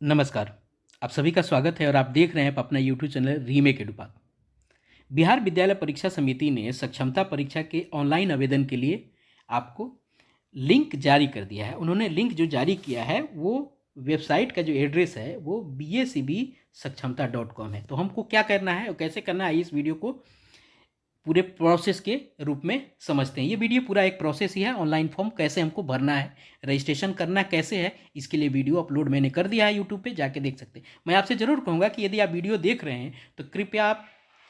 नमस्कार। आप सभी का स्वागत है और आप देख रहे हैं अपना यूट्यूब चैनल रीमेक एडुपात। बिहार विद्यालय परीक्षा समिति ने सक्षमता परीक्षा के ऑनलाइन आवेदन के लिए आपको लिंक जारी कर दिया है। उन्होंने लिंक जो जारी किया है वो वेबसाइट का जो एड्रेस है वो BACB-Sakshmta.com है। तो हमको क्या करना है और कैसे करना है, इस वीडियो को पूरे प्रोसेस के रूप में समझते हैं। ये वीडियो पूरा एक प्रोसेस ही है। ऑनलाइन फॉर्म कैसे हमको भरना है, रजिस्ट्रेशन करना कैसे है, इसके लिए वीडियो अपलोड मैंने कर दिया है यूट्यूब पे, जाके देख सकते हैं। मैं आपसे ज़रूर कहूँगा कि यदि आप वीडियो देख रहे हैं तो कृपया आप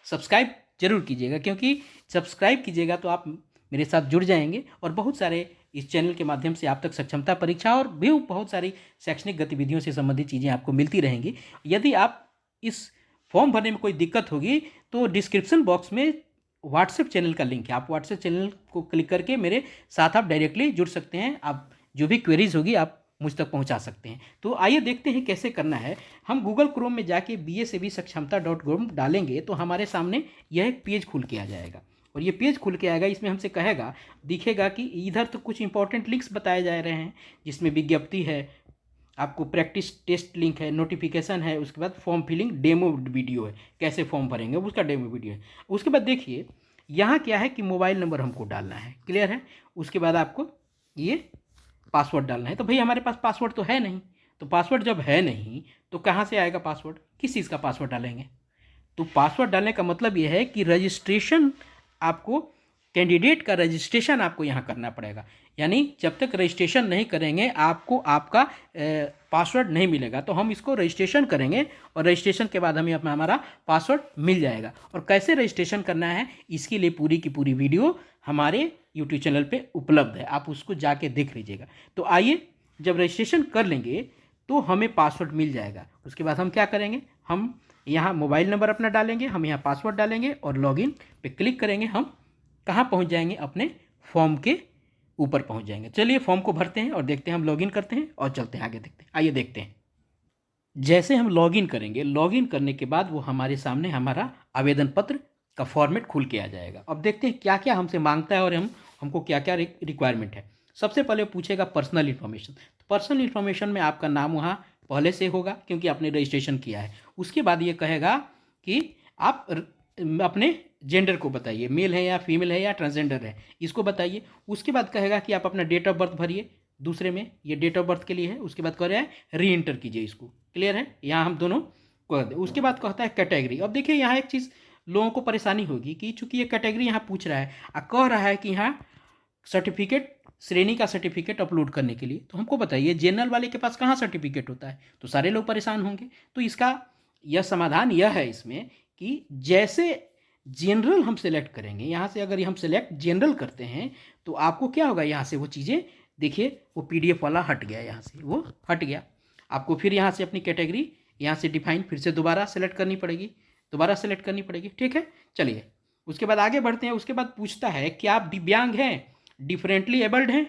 सब्सक्राइब जरूर कीजिएगा, क्योंकि सब्सक्राइब कीजिएगा तो आप मेरे साथ जुड़ जाएंगे और बहुत सारे इस चैनल के माध्यम से आप तक सक्षमता परीक्षा और भी बहुत सारी शैक्षणिक गतिविधियों से संबंधित चीज़ें आपको मिलती रहेंगी। यदि आप इस फॉर्म भरने में कोई दिक्कत होगी तो डिस्क्रिप्शन बॉक्स में व्हाट्सएप चैनल का लिंक है। आप व्हाट्सएप चैनल को क्लिक करके मेरे साथ आप डायरेक्टली जुड़ सकते हैं। आप जो भी क्वेरीज होगी आप मुझ तक पहुंचा सकते हैं। तो आइए देखते हैं कैसे करना है। हम गूगल क्रोम में जाके BACB-Sakshmta.com डालेंगे तो हमारे सामने यह एक पेज खुल के आ जाएगा और ये पेज खुल के आएगा। इसमें हमसे कहेगा, दिखेगा कि इधर तो कुछ इंपॉर्टेंट लिंक्स बताए जा रहे हैं, जिसमें विज्ञप्ति है, आपको प्रैक्टिस टेस्ट लिंक है, नोटिफिकेशन है, उसके बाद फॉर्म फिलिंग डेमो वीडियो है, कैसे फॉर्म भरेंगे उसका डेमो वीडियो है। उसके बाद देखिए यहाँ क्या है कि मोबाइल नंबर हमको डालना है, क्लियर है। उसके बाद आपको ये पासवर्ड डालना है। तो भाई हमारे पास पासवर्ड तो है नहीं, तो पासवर्ड जब है नहीं तो कहाँ से आएगा पासवर्ड, किस चीज़ का पासवर्ड डालेंगे। तो पासवर्ड डालने का मतलब यह है कि रजिस्ट्रेशन, आपको कैंडिडेट का रजिस्ट्रेशन आपको यहाँ करना पड़ेगा। यानी जब तक रजिस्ट्रेशन नहीं करेंगे आपको आपका पासवर्ड नहीं मिलेगा। तो हम इसको रजिस्ट्रेशन करेंगे और रजिस्ट्रेशन के बाद हमें अपना हमारा पासवर्ड मिल जाएगा। और कैसे रजिस्ट्रेशन करना है इसके लिए पूरी की पूरी वीडियो हमारे यूट्यूब चैनल पे उपलब्ध है, आप उसको जाके देख लीजिएगा। तो आइए, जब रजिस्ट्रेशन कर लेंगे तो हमें पासवर्ड मिल जाएगा। उसके बाद हम क्या करेंगे, हम यहाँ मोबाइल नंबर अपना डालेंगे, हम यहाँ पासवर्ड डालेंगे और लॉगिन पे क्लिक करेंगे। हम कहाँ पहुँच जाएंगे, अपने फॉर्म के ऊपर पहुँच जाएंगे। चलिए फॉर्म को भरते हैं और देखते हैं, हम लॉगिन करते हैं और चलते हैं आगे, देखते हैं। आइए देखते हैं। जैसे हम लॉगिन करेंगे, लॉगिन करने के बाद वो हमारे सामने हमारा आवेदन पत्र का फॉर्मेट खुल के आ जाएगा। अब देखते हैं क्या क्या हमसे मांगता है और हमको क्या क्या रिक्वायरमेंट है। सबसे पहले पूछेगा पर्सनल इन्फॉर्मेशन। तो पर्सनल इन्फॉर्मेशन में आपका नाम वहाँ पहले से होगा क्योंकि आपने रजिस्ट्रेशन किया है। उसके बाद ये कहेगा कि आप अपने जेंडर को बताइए, मेल है या फीमेल है या ट्रांसजेंडर है, इसको बताइए। उसके बाद कहेगा कि आप अपना डेट ऑफ बर्थ भरिए, दूसरे में ये डेट ऑफ बर्थ के लिए है। उसके बाद कह रहा है री इंटर कीजिए इसको, क्लियर है, यहाँ हम दोनों कर दें। उसके बाद कहता है कैटेगरी। अब देखिए यहाँ एक चीज़ लोगों को परेशानी होगी कि चूंकि ये कैटेगरी यहाँ पूछ रहा है और कह रहा है कि यहाँ सर्टिफिकेट, श्रेणी का सर्टिफिकेट अपलोड करने के लिए, तो हमको बताइए जनरल वाले के पास कहाँ सर्टिफिकेट होता है, तो सारे लोग परेशान होंगे। तो इसका यह समाधान यह है इसमें कि जैसे जनरल हम सेलेक्ट करेंगे, यहाँ से अगर हम सेलेक्ट जनरल करते हैं तो आपको क्या होगा, यहाँ से वो चीज़ें देखिए, वो PDF वाला हट गया, यहाँ से वो हट गया। आपको फिर यहाँ से अपनी कैटेगरी यहाँ से डिफाइन फिर से दोबारा सेलेक्ट करनी पड़ेगी, दोबारा सेलेक्ट करनी पड़ेगी, ठीक है। चलिए उसके बाद आगे बढ़ते हैं। उसके बाद पूछता है कि आप दिव्यांग हैं, डिफरेंटली एबल्ड हैं।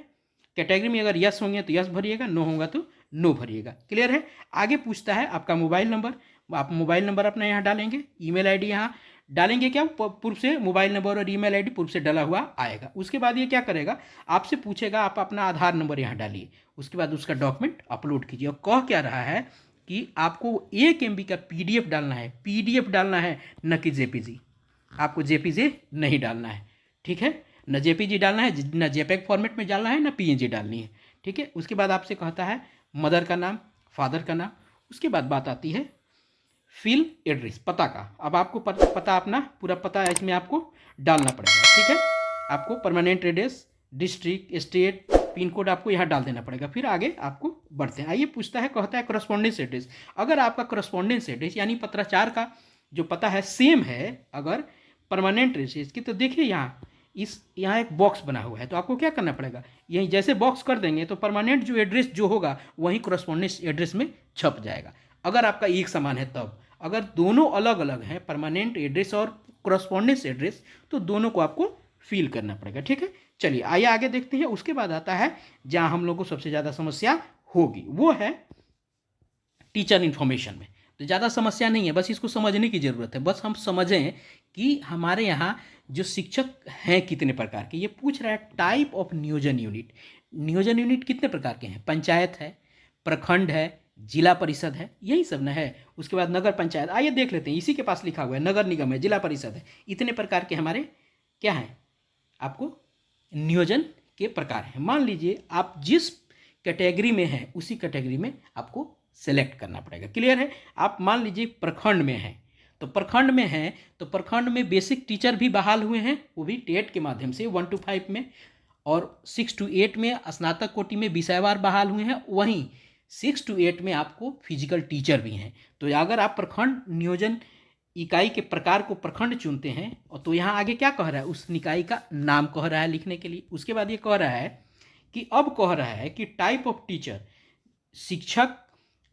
कैटेगरी में अगर यस होंगे तो यस भरिएगा, नो होगा तो नो भरिएगा, क्लियर है। आगे पूछता है आपका मोबाइल नंबर। आप मोबाइल नंबर अपना यहाँ डालेंगे, ईमेल आईडी यहाँ डालेंगे, क्या पूर्व से मोबाइल नंबर और ईमेल आईडी पूर्व से डाला हुआ आएगा। उसके बाद ये क्या करेगा, आपसे पूछेगा आप अपना आधार नंबर यहाँ डालिए। उसके बाद उसका डॉक्यूमेंट अपलोड कीजिए। और कह क्या रहा है कि आपको 1 MB का PDF डालना है, PDF डालना है, न कि JPG। आपको JPG नहीं डालना है, ठीक है, न JPG डालना है, न JPEG फॉर्मेट में डालना है, न PNG डालनी है, ठीक है। उसके बाद आपसे कहता है मदर का नाम, फादर का नाम। उसके बाद बात आती है फिल एड्रेस, पता का। अब आपको पता अपना पूरा पता इसमें आपको डालना पड़ेगा, ठीक है। आपको permanent address, district, state, pin code आपको यहाँ डाल देना पड़ेगा। फिर आगे आपको बढ़ते हैं। आइए पूछता है, कहता है करस्पॉन्डेंस एड्रेस। अगर आपका करस्पॉन्डेंस एड्रेस यानी पत्राचार का जो पता है सेम है अगर परमानेंट एड्रेस की, तो देखिए यहाँ एक बॉक्स बना हुआ है, तो आपको क्या करना पड़ेगा, यहीं जैसे बॉक्स कर देंगे तो परमानेंट जो एड्रेस जो होगा वहीं करस्पॉन्डेंस एड्रेस में छप जाएगा। अगर आपका एक समान है तब, अगर दोनों अलग अलग हैं, परमानेंट एड्रेस और करस्पॉन्डेंस एड्रेस, तो दोनों को आपको फिल करना पड़ेगा, ठीक है। चलिए आइए आगे देखते हैं। उसके बाद आता है जहां हम लोग को सबसे ज़्यादा समस्या होगी, वो है टीचर इन्फॉर्मेशन में। तो ज़्यादा समस्या नहीं है, बस इसको समझने की ज़रूरत है। बस हम समझें कि हमारे यहाँ जो शिक्षक हैं कितने प्रकार के। ये पूछ रहा है टाइप ऑफ नियोजन यूनिट। नियोजन यूनिट कितने प्रकार के हैं, पंचायत है, प्रखंड है, जिला परिषद है, यही सब ना है। उसके बाद नगर पंचायत, आइए देख लेते हैं, इसी के पास लिखा हुआ है, नगर निगम है, जिला परिषद है। इतने प्रकार के हमारे क्या हैं, आपको नियोजन के प्रकार हैं। मान लीजिए आप जिस कैटेगरी में हैं उसी कैटेगरी में आपको सेलेक्ट करना पड़ेगा। क्लियर है? आप मान लीजिए प्रखंड में हैं, तो प्रखंड में हैं तो प्रखंड में बेसिक टीचर भी बहाल हुए हैं, वो भी टेट के माध्यम से 1 to 5 में, और 6 to 8 में स्नातक कोटि में विषयवार बहाल हुए हैं। वहीं 6 to 8 में आपको फिजिकल टीचर भी हैं। तो अगर आप प्रखंड नियोजन इकाई के प्रकार को प्रखंड चुनते हैं, और तो यहाँ आगे क्या कह रहा है, उस निकाय का नाम कह रहा है लिखने के लिए। उसके बाद ये कह रहा है कि अब कह रहा है कि टाइप ऑफ टीचर, शिक्षक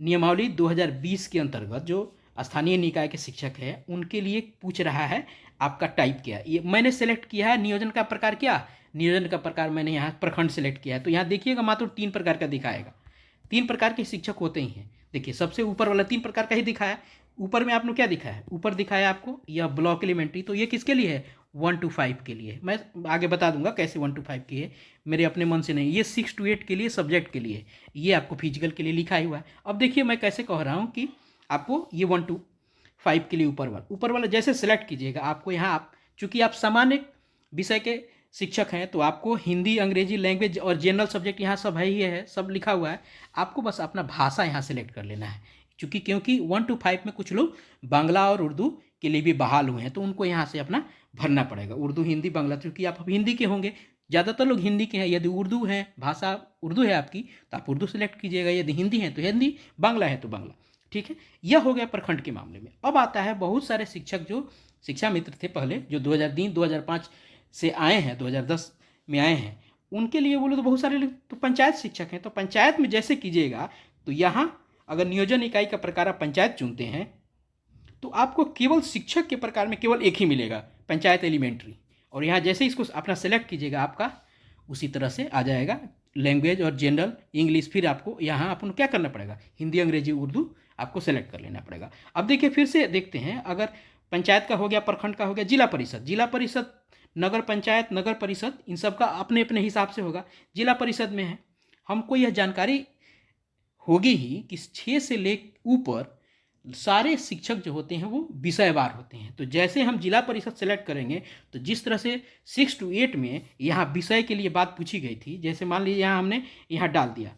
नियमावली 2020 के अंतर्गत जो स्थानीय निकाय के शिक्षक हैं उनके लिए पूछ रहा है आपका टाइप क्या है। ये मैंने सेलेक्ट किया है नियोजन का प्रकार, क्या नियोजन का प्रकार मैंने यहाँ प्रखंड सेलेक्ट किया है। तो यहाँ देखिएगा मात्र 3 प्रकार का दिखाएगा। 3 प्रकार के शिक्षक होते ही हैं। देखिए सबसे ऊपर वाला 3 प्रकार का ही दिखाया। ऊपर में आपने क्या दिखाया है, ऊपर दिखाया आपको यह ब्लॉक एलिमेंट्री, तो ये किसके लिए है, 1 to 5 के लिए। मैं आगे बता दूंगा कैसे 1 to 5 की है, मेरे अपने मन से नहीं। ये 6 to 8 के लिए सब्जेक्ट के लिए, ये आपको फिजिकल के लिए लिखा ही हुआ है। अब देखिए मैं कैसे कह रहा हूँ कि आपको ये 1 to 5 के लिए ऊपर वाला जैसे सेलेक्ट कीजिएगा, आपको यहाँ आप चूँकि आप सामान्य विषय के शिक्षक हैं तो आपको हिंदी, अंग्रेजी, लैंग्वेज और जनरल सब्जेक्ट यहाँ सब है ही है, सब लिखा हुआ है। आपको बस अपना भाषा यहाँ सेलेक्ट कर लेना है, क्योंकि 1 to 5 में कुछ लोग बांग्ला और उर्दू के लिए भी बहाल हुए हैं, तो उनको यहाँ से अपना भरना पड़ेगा। उर्दू, हिंदी, बांग्ला, क्योंकि आप हिंदी के होंगे, ज़्यादातर लोग हिंदी के हैं। यदि उर्दू है, भाषा उर्दू है आपकी, तो आप उर्दू सेलेक्ट कीजिएगा। यदि हिंदी है तो हिंदी, बांग्ला है तो बांग्ला। ठीक है, यह हो गया प्रखंड के मामले में। अब आता है बहुत सारे शिक्षक जो शिक्षा मित्र थे पहले, जो 2003 2005 से आए हैं, 2010 में आए हैं, उनके लिए बोले तो बहुत सारे लोग तो पंचायत शिक्षक हैं। तो पंचायत में जैसे कीजिएगा, तो यहाँ अगर नियोजन इकाई का प्रकार आप पंचायत चुनते हैं तो आपको केवल शिक्षक के प्रकार में केवल एक ही मिलेगा, पंचायत एलिमेंट्री। और यहाँ जैसे इसको अपना सेलेक्ट कीजिएगा, आपका उसी तरह से आ जाएगा लैंग्वेज और जनरल इंग्लिश। फिर आपको यहाँ अपन क्या करना पड़ेगा, हिंदी, अंग्रेजी, उर्दू आपको सेलेक्ट कर लेना पड़ेगा। अब देखिए फिर से देखते हैं, अगर पंचायत का हो गया, प्रखंड का हो गया, जिला परिषद, नगर पंचायत, नगर परिषद, इन सब का अपने अपने हिसाब से होगा। जिला परिषद में है, हमको यह जानकारी होगी ही कि 6 से ले ऊपर सारे शिक्षक जो होते हैं वो विषयवार होते हैं। तो जैसे हम जिला परिषद सेलेक्ट करेंगे, तो जिस तरह से 6 to 8 में यहाँ विषय के लिए बात पूछी गई थी, जैसे मान लीजिए यहाँ हमने यहाँ डाल दिया,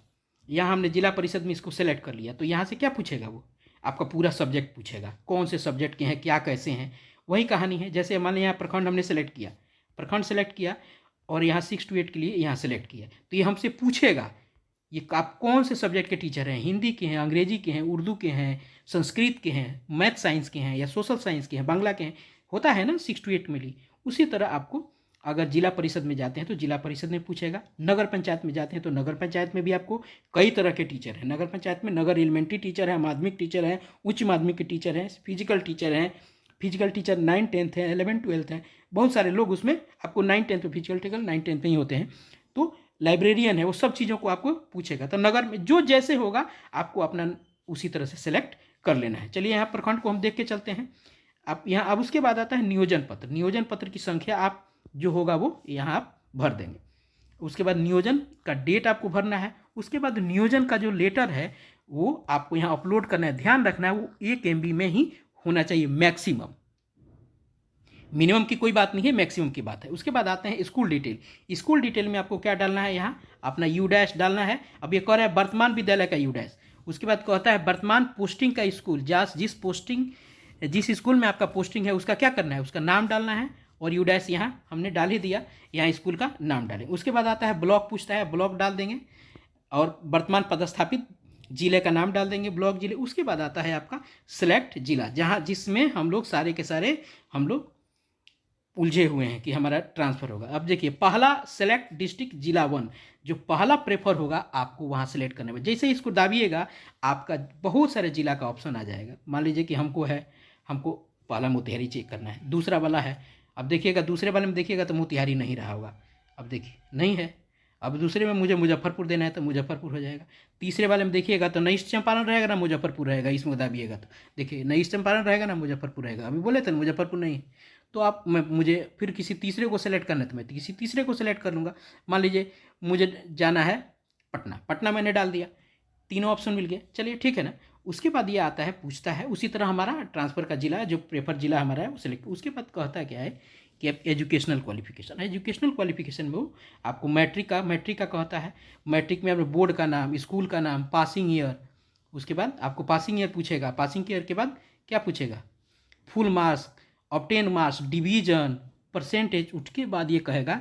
यहाँ हमने जिला परिषद में इसको सेलेक्ट कर लिया, तो यहाँ से क्या पूछेगा, वो आपका पूरा सब्जेक्ट पूछेगा, कौन से सब्जेक्ट के हैं, क्या कैसे हैं। वही कहानी है, जैसे मान लीजिए यहाँ प्रखंड हमने सेलेक्ट किया, और यहाँ 6 to 8 के लिए यहाँ सेलेक्ट किया, तो ये हमसे पूछेगा ये आप कौन से सब्जेक्ट के टीचर हैं, हिंदी के हैं, अंग्रेजी के हैं, उर्दू के हैं, संस्कृत के हैं, मैथ साइंस के हैं, या सोशल साइंस के हैं, बांग्ला के हैं, होता है ना 6 to 8 में ली। उसी तरह आपको अगर जिला परिषद में जाते हैं तो जिला परिषद में पूछेगा, नगर पंचायत में जाते हैं तो नगर पंचायत में भी आपको कई तरह के टीचर हैं। नगर पंचायत में नगर एलिमेंट्री टीचर है, माध्यमिक टीचर हैं, उच्च माध्यमिक के टीचर हैं, फिजिकल टीचर 9 10 है, 11 12 है, बहुत सारे लोग उसमें आपको 9 10 में फिजिकल टीचर 9 10 में ही होते हैं। तो लाइब्रेरियन है, वो सब चीज़ों को आपको पूछेगा। तो नगर में जो जैसे होगा आपको अपना उसी तरह से सेलेक्ट कर लेना है। चलिए यहाँ प्रखंड को हम देख के चलते हैं। आप यहाँ अब उसके बाद आता है नियोजन पत्र की संख्या आप जो होगा वो यहाँ आप भर देंगे। उसके बाद नियोजन का डेट आपको भरना है। उसके बाद नियोजन का जो लेटर है वो आपको यहाँ अपलोड करना है। ध्यान रखना है वो 1 MB में ही होना चाहिए मैक्सिमम, मिनिमम की कोई बात नहीं है, मैक्सिमम की बात है। उसके बाद आते हैं स्कूल डिटेल में आपको क्या डालना है, यहाँ अपना U- डालना है। अब ये कह रहा है वर्तमान विद्यालय का U-। उसके बाद कहता है वर्तमान पोस्टिंग का स्कूल, जिस स्कूल में आपका पोस्टिंग है उसका क्या करना है, उसका नाम डालना है। और U- यहाँ हमने डाल ही दिया, यहाँ स्कूल का नाम डालें। उसके बाद आता है ब्लॉक, पूछता है ब्लॉक डाल देंगे, और वर्तमान पदस्थापित जिले का नाम डाल देंगे, ब्लॉक जिले। उसके बाद आता है आपका सिलेक्ट जिला, जिसमें हम लोग सारे के सारे हम लोग उलझे हुए हैं कि हमारा ट्रांसफ़र होगा। अब देखिए पहला सेलेक्ट डिस्ट्रिक्ट जिला 1, जो पहला प्रेफर होगा आपको वहाँ सेलेक्ट करने में। जैसे इसको दाबिएगा आपका बहुत सारे जिला का ऑप्शन आ जाएगा। मान लीजिए कि हमको पहला मोतिहारी चेक करना है, दूसरा वाला है। अब देखिएगा दूसरे वाले में देखिएगा तो मोतिहारी नहीं रहा होगा, अब देखिए नहीं है। अब दूसरे में मुझे मुजफ्फरपुर देना है तो मुजफ्फरपुर हो जाएगा। तीसरे वाले में देखिएगा तो ना ईस्ट चंपारण रहेगा ना मुजफ्फरपुर रहेगा, इसमें दाबिएगा तो देखिए ना ईस्ट चंपारण रहेगा ना मुजफ्फरपुर रहेगा। अभी बोले थे ना मुजफ्फरपुर नहीं है, तो मुझे फिर किसी तीसरे को सेलेक्ट करना है तो मैं किसी तीसरे को सेलेक्ट कर लूँगा। मान लीजिए मुझे जाना है पटना मैंने डाल दिया, तीनों ऑप्शन मिल गए, चलिए ठीक है ना। उसके बाद ये आता है, पूछता है उसी तरह हमारा ट्रांसफ़र का जिला, जो प्रेफर जिला हमारा है वो सिलेक्ट। उसके बाद कहता है क्या है कि अब एजुकेशनल क्वालिफिकेशन, एजुकेशनल क्वालिफिकेशन में वो आपको मैट्रिक का कहता है। मैट्रिक में अपने बोर्ड का नाम, स्कूल का नाम, पासिंग ईयर। उसके बाद आपको पासिंग ईयर पूछेगा, पासिंग ईयर के बाद क्या पूछेगा, full marks, obtain marks, division, percentage. उसके बाद ये कहेगा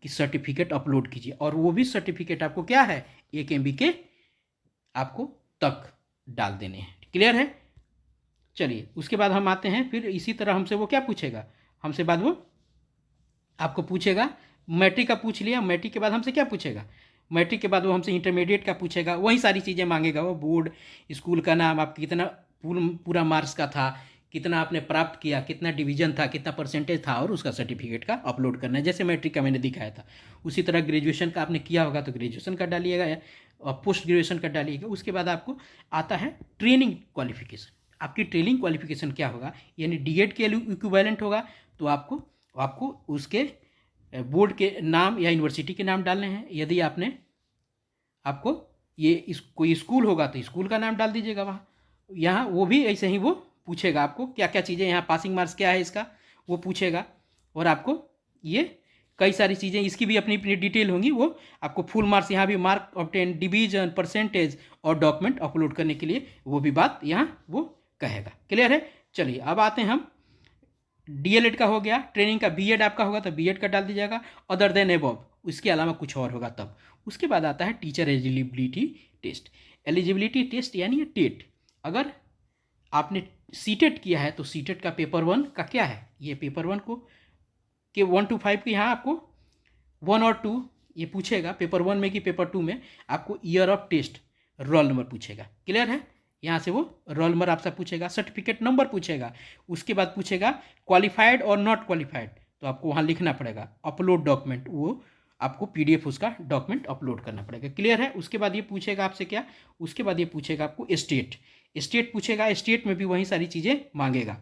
कि सर्टिफिकेट अपलोड कीजिए, और वो भी सर्टिफिकेट आपको क्या है, 1 MB के आपको तक डाल देने हैं। क्लियर है। चलिए उसके बाद हम आते हैं, फिर इसी तरह हमसे वो क्या पूछेगा, हमसे बाद वो आपको पूछेगा, मैट्रिक का पूछ लिया, मैट्रिक के बाद हमसे क्या पूछेगा, मैट्रिक के बाद वो हमसे इंटरमीडिएट का पूछेगा, वही सारी चीज़ें मांगेगा वो, बोर्ड, स्कूल का नाम, आप कितना पूरा मार्क्स का था, कितना आपने प्राप्त किया, कितना डिवीजन था, कितना परसेंटेज था, और उसका सर्टिफिकेट का अपलोड करना है, जैसे मैट्रिक का मैंने दिखाया था। उसी तरह ग्रेजुएशन का आपने किया होगा तो ग्रेजुएशन का डालिएगा, और पोस्ट ग्रेजुएशन का डालिएगा। उसके बाद आपको आता है ट्रेनिंग क्वालिफिकेशन। आपकी ट्रेनिंग क्वालिफिकेशन क्या होगा, यानी डीएड के इक्विवेलेंट होगा, तो आपको आपको उसके बोर्ड के नाम या यूनिवर्सिटी के नाम डालने हैं। यदि आपको ये कोई स्कूल होगा तो स्कूल का नाम डाल दीजिएगा वहाँ। यहाँ वो भी ऐसे ही वो पूछेगा आपको क्या क्या चीज़ें, यहाँ पासिंग मार्क्स क्या है इसका वो पूछेगा, और आपको ये कई सारी चीज़ें, इसकी भी अपनी अपनी डिटेल होंगी, वो आपको फुल मार्क्स, यहाँ भी मार्क ऑब्टेन, डिवीजन, परसेंटेज और डॉक्यूमेंट अपलोड करने के लिए वो भी बात यहाँ वो कहेगा। क्लियर है। चलिए अब आते हैं हम, डीएलएड का हो गया, ट्रेनिंग का, बीएड आपका होगा तो बीएड का डाल दीजिएगा, अदर देन एबव, उसके अलावा कुछ और होगा तब। उसके बाद आता है teacher eligibility test. Eligibility test यानी टेट, अगर आपने सीटेट किया है तो सीटेट का पेपर 1 का क्या है, ये पेपर 1 को के 1 to 5 के यहाँ आपको 1 और 2 ये पूछेगा, पेपर 1 में कि पेपर 2 में आपको year of test, roll number पूछेगा। क्लियर है। यहाँ से वो रोल नंबर आपसे पूछेगा, सर्टिफिकेट नंबर पूछेगा, उसके बाद पूछेगा क्वालिफाइड और नॉट क्वालिफाइड, तो आपको वहाँ लिखना पड़ेगा अपलोड डॉक्यूमेंट, वो आपको PDF उसका डॉक्यूमेंट अपलोड करना पड़ेगा। क्लियर है। उसके बाद ये पूछेगा आपसे क्या, उसके बाद ये पूछेगा आपको स्टेट पूछेगा, स्टेट में भी वही सारी चीज़ें मांगेगा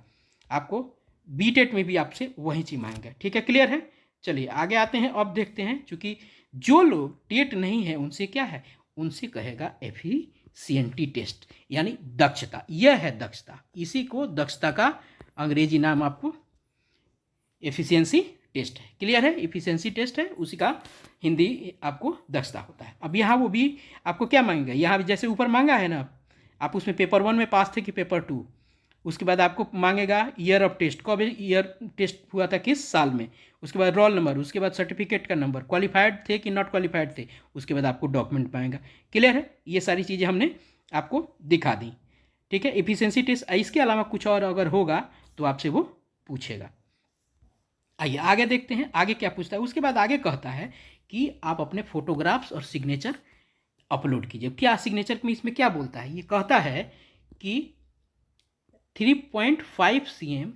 आपको, बीटेट में भी आपसे वही चीज़ मांगेगा। ठीक है। क्लियर है। चलिए आगे आते हैं, अब देखते हैं, चूँकि जो लोग टेट नहीं है उनसे क्या है, उनसे कहेगा एफिशिएंसी टेस्ट, यानी दक्षता। यह है दक्षता, इसी को दक्षता का अंग्रेजी नाम आपको एफिशिएंसी टेस्ट है। क्लियर है। एफिशिएंसी टेस्ट है, उसी का हिंदी आपको दक्षता होता है। अब यहाँ वो भी आपको क्या मांगेगा, यहाँ भी जैसे ऊपर मांगा है ना, आप उसमें पेपर 1 में पास थे कि पेपर 2, उसके बाद आपको मांगेगा ईयर ऑफ टेस्ट, कब ईयर टेस्ट हुआ था, किस साल में, उसके बाद रोल नंबर, उसके बाद सर्टिफिकेट का नंबर, क्वालिफाइड थे कि नॉट क्वालिफाइड थे, उसके बाद आपको डॉक्यूमेंट मांगेगा। क्लियर है। ये सारी चीज़ें हमने आपको दिखा दी। ठीक है। एफिशिएंसी टेस्ट, इसके अलावा कुछ और अगर होगा तो आपसे वो पूछेगा। आइए आगे देखते हैं, आगे क्या पूछता है। उसके बाद आगे कहता है कि आप अपने फोटोग्राफ्स और सिग्नेचर अपलोड कीजिए। क्या सिग्नेचर में इसमें क्या बोलता है, ये कहता है कि 3.5 cm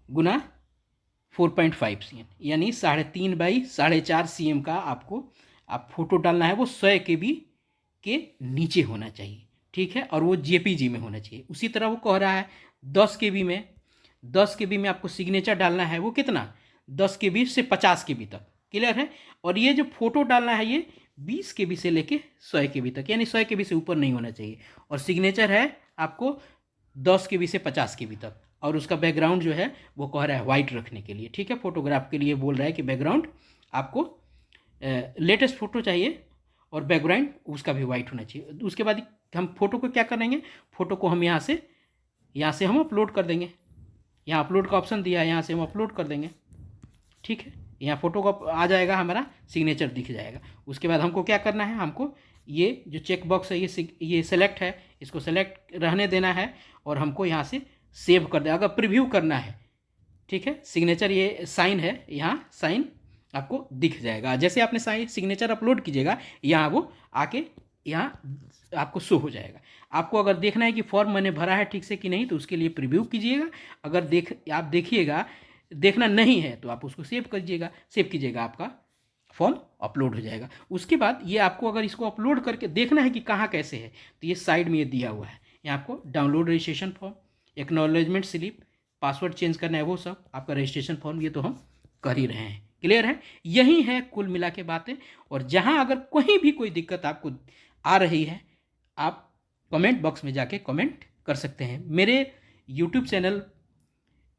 गुना 4.5 cm, यानी 3.5 बाई 4.5 cm का आपको आप फोटो डालना है, वो 100 KB के नीचे होना चाहिए। ठीक है। और वो JPG में होना चाहिए। उसी तरह वो कह रहा है 10 KB में आपको सिग्नेचर डालना है, वो कितना, 10 KB से 50 KB तक। क्लियर है। और ये जो फोटो डालना है ये 20 KB से लेके 100 KB तक, यानी 100 KB से ऊपर नहीं होना चाहिए। और सिग्नेचर है आपको 10 KB से 50 KB तक। और उसका बैकग्राउंड जो है वो कह रहा है वाइट रखने के लिए। ठीक है। फोटोग्राफ के लिए बोल रहा है कि बैकग्राउंड आपको लेटेस्ट फोटो चाहिए, और बैकग्राउंड उसका भी वाइट होना चाहिए। उसके बाद हम फोटो को क्या करेंगे, फोटो को हम यहाँ से हम अपलोड कर देंगे। यहाँ अपलोड का ऑप्शन दिया है, यहाँ से हम अपलोड कर देंगे। ठीक है। यहाँ फोटो का आ जाएगा, हमारा सिग्नेचर दिख जाएगा। उसके बाद हमको क्या करना है, हमको ये जो चेक बॉक्स है ये सेलेक्ट है, इसको सेलेक्ट रहने देना है, और हमको यहाँ से सेव कर दे, अगर प्रीव्यू करना है। ठीक है। सिग्नेचर ये साइन है, यहाँ साइन आपको दिख जाएगा। जैसे आपने साइन सिग्नेचर अपलोड कीजिएगा, यहाँ वो आके यहाँ आपको शो हो जाएगा। आपको अगर देखना है कि फॉर्म मैंने भरा है ठीक से कि नहीं, तो उसके लिए प्रीव्यू कीजिएगा। अगर आप देखिएगा, देखना नहीं है तो आप उसको सेव कीजिएगा, आपका फॉर्म अपलोड हो जाएगा। उसके बाद ये आपको अगर इसको अपलोड करके देखना है कि कहाँ कैसे है, तो ये साइड में ये दिया हुआ है, यहाँ आपको download registration form, acknowledgement slip, password change करना है, वो सब आपका रजिस्ट्रेशन फॉर्म, ये तो हम कर ही रहे हैं। क्लियर है। यही है कुल मिला के बातें। और जहाँ अगर कहीं भी कोई दिक्कत आपको आ रही है आप कमेंट बॉक्स में जाके कमेंट कर सकते हैं। मेरे यूट्यूब चैनल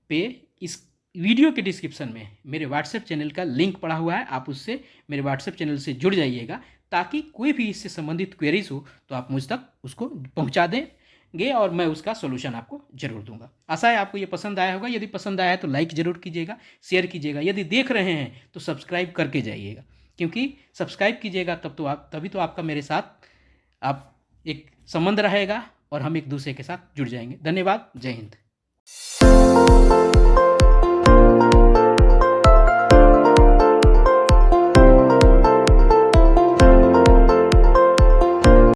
पे इस वीडियो के डिस्क्रिप्शन में मेरे व्हाट्सएप चैनल का लिंक पड़ा हुआ है, आप उससे मेरे व्हाट्सएप चैनल से जुड़ जाइएगा, ताकि कोई भी इससे संबंधित क्वेरीज हो तो आप मुझ तक उसको पहुंचा देंगे और मैं उसका सोल्यूशन आपको जरूर दूंगा। आशा है आपको ये पसंद आया होगा। यदि पसंद आया तो लाइक जरूर कीजिएगा, शेयर कीजिएगा। यदि देख रहे हैं तो सब्सक्राइब करके जाइएगा, क्योंकि सब्सक्राइब कीजिएगा तभी तो आपका मेरे साथ आप एक संबंध रहेगा और हम एक दूसरे के साथ जुड़ जाएंगे। धन्यवाद। जय हिंद।